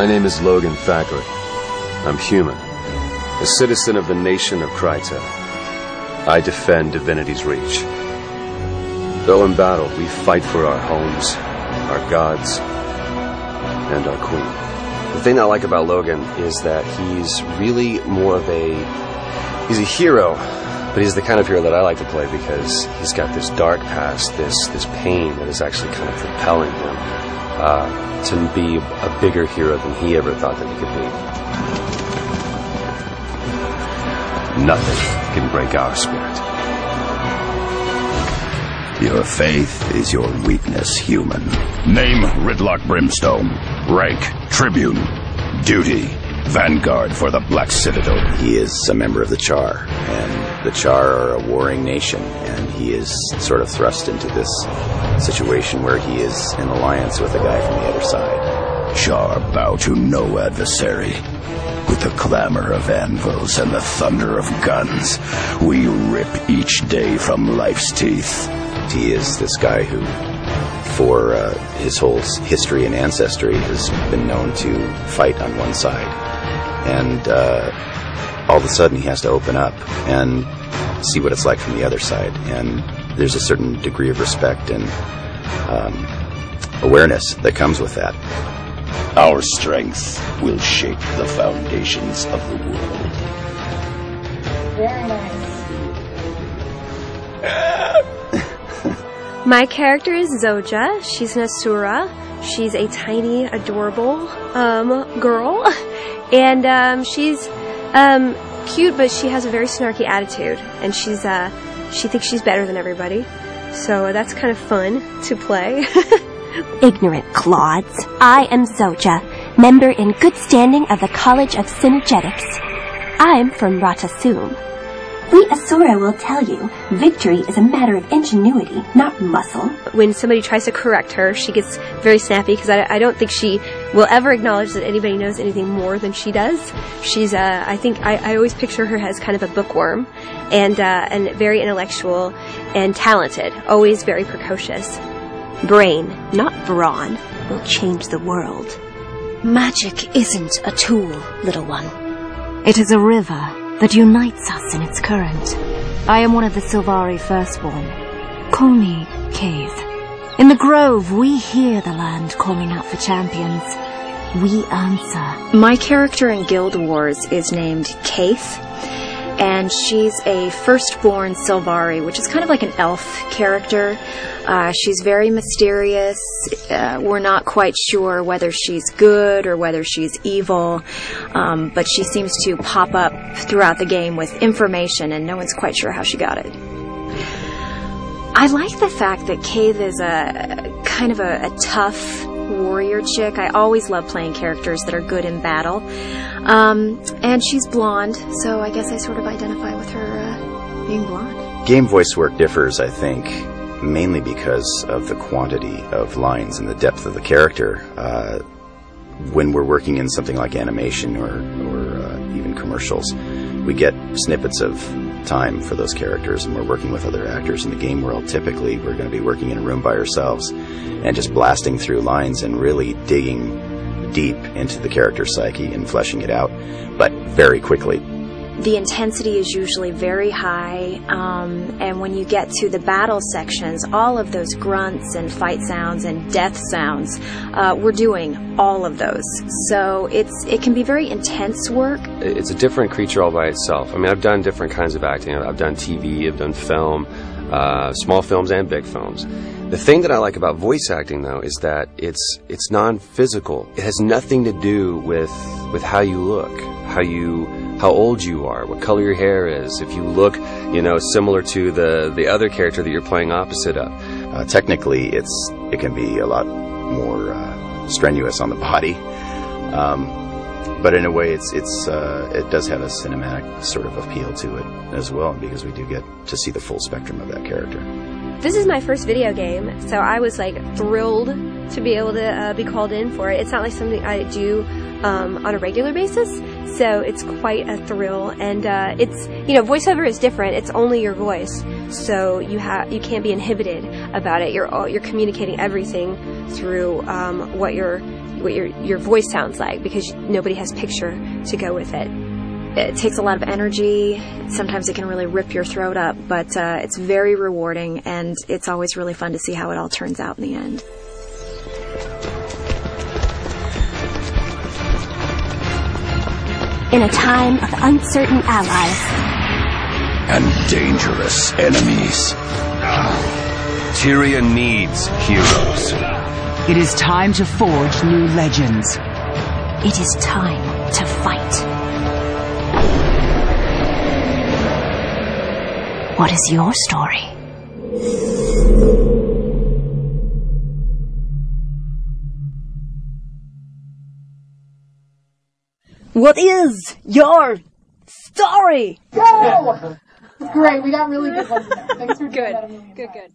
My name is Logan Thackeray. I'm human, a citizen of the nation of Kryta. I defend Divinity's Reach. Though in battle, we fight for our homes, our gods, and our queen. The thing I like about Logan is that he's really more of he's a hero, but he's the kind of hero that I like to play because he's got this dark past, this pain that is actually kind of propelling him to be a bigger hero than he ever thought that he could be. Nothing can break our spirit. Your faith is your weakness, human. Name Ridlock Brimstone. Rank Tribune. Duty Vanguard for the Black Citadel. He is a member of the Char, and the Char are a warring nation, and he is sort of thrust into this situation where he is in alliance with a guy from the other side. Char bow to no adversary. With the clamor of anvils and the thunder of guns, we rip each day from life's teeth. He is this guy who, for his whole history and ancestry, has been known to fight on one side. And all of a sudden he has to open up and see what it's like from the other side. And there's a certain degree of respect and awareness that comes with that. Our strength will shape the foundations of the world. Very nice. My character is Zoja. She's an Asura. She's a tiny, adorable girl. And she's cute, but she has a very snarky attitude. And she thinks she's better than everybody. So that's kind of fun to play. Ignorant clods. I am Zoja, member in good standing of the College of Synergetics. I'm from Ratasum. We Asura will tell you, victory is a matter of ingenuity, not muscle. When somebody tries to correct her, she gets very snappy because I don't think she will ever acknowledge that anybody knows anything more than she does. She's, I think, I always picture her as kind of a bookworm and very intellectual and talented, always very precocious. Brain, not brawn, will change the world. Magic isn't a tool, little one. It is a river that unites us in its current. I am one of the Sylvari firstborn. Call me Cave. In the grove, we hear the land calling out for champions. We answer. My character in Guild Wars is named Kaith, and she's a firstborn Sylvari, which is kind of like an elf character. She's very mysterious. We're not quite sure whether she's good or whether she's evil, but she seems to pop up throughout the game with information, and no one's quite sure how she got it. I like the fact that Cave is a kind of a tough warrior chick. I always love playing characters that are good in battle. And she's blonde, so I guess I sort of identify with her being blonde. Game voice work differs, I think, mainly because of the quantity of lines and the depth of the character. When we're working in something like animation or even commercials, we get snippets of time for those characters, and we're working with other actors. In the game world, typically we're going to be working in a room by ourselves and just blasting through lines and really digging deep into the character's psyche and fleshing it out, but very quickly. The intensity is usually very high, and when you get to the battle sections, all of those grunts and fight sounds and death sounds, we're doing all of those. So it can be very intense work. It's a different creature all by itself. I mean, I've done different kinds of acting. I've done TV, I've done film, small films and big films. The thing that I like about voice acting, though, is that it's non-physical. It has nothing to do with how you look, how old you are, what color your hair is, if you look, similar to the other character that you're playing opposite of. Technically, it can be a lot more strenuous on the body, but in a way, it does have a cinematic sort of appeal to it as well, because we do get to see the full spectrum of that character. This is my first video game, so I was thrilled to be able to be called in for it. It's not like something I do on a regular basis, so it's quite a thrill. And it's voiceover is different. It's only your voice, so you can't be inhibited about it. You're communicating everything through what you're what your voice sounds like, because nobody has picture to go with it. It takes a lot of energy. Sometimes it can really rip your throat up, but it's very rewarding, and it's always really fun to see how it all turns out in the end. In a time of uncertain allies and dangerous enemies, Tyria needs heroes. It is time to forge new legends. it is time to fight. What is your story? What is your story? Go! Great, we got really good ones. Thanks for doing that. Good.